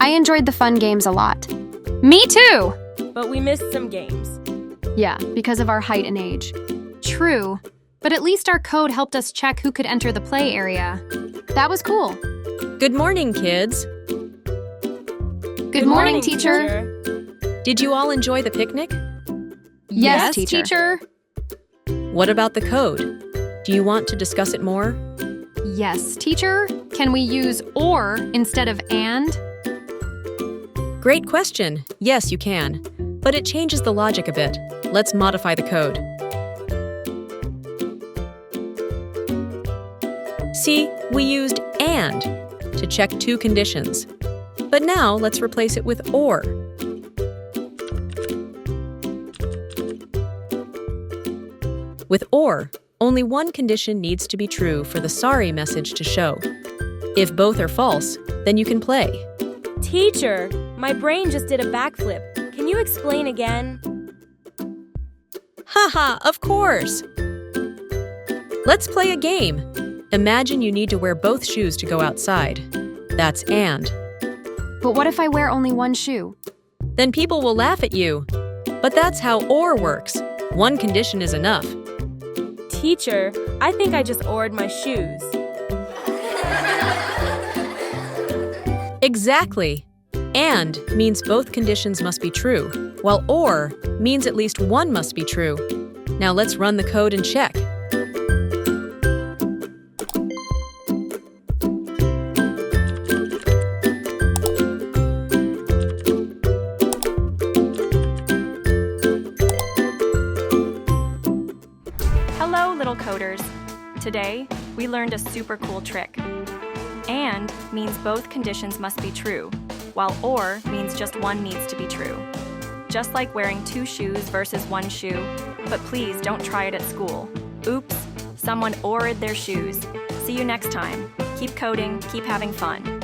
I enjoyed the fun games a lot. Me too! But we missed some games. Yeah, because of our height and age. True, but at least our code helped us check who could enter the play area. That was cool. Good morning, kids. Good morning, teacher. Did you all enjoy the picnic? Yes, teacher. What about the code? Do you want to discuss it more? Yes, teacher. Can we use or instead of and? Great question. Yes, you can. But it changes the logic a bit. Let's modify the code. See, we used and to check two conditions. But now let's replace it with or. With or, only one condition needs to be true for the sorry message to show. If both are false, then you can play. Teacher, my brain just did a backflip. Can you explain again? Haha, of course! Let's play a game. Imagine you need to wear both shoes to go outside. That's and. But what if I wear only one shoe? Then people will laugh at you. But that's how or works. One condition is enough. Teacher, I think I just ordered my shoes. Exactly. And means both conditions must be true, while or means at least one must be true. Now let's run the code and check. Hello, little coders. Today, we learned a super cool trick. And means both conditions must be true, while or means just one needs to be true. Just like wearing two shoes versus one shoe, but please don't try it at school. Oops, someone ordered their shoes. See you next time. Keep coding, keep having fun.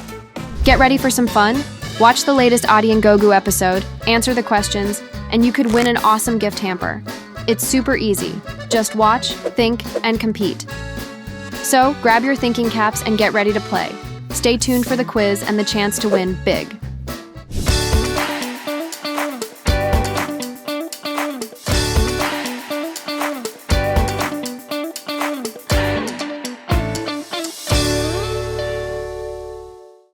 Get ready for some fun? Watch the latest Aadi and Gogu episode, answer the questions, and you could win an awesome gift hamper. It's super easy. Just watch, think, and compete. So, grab your thinking caps and get ready to play. Stay tuned for the quiz and the chance to win big.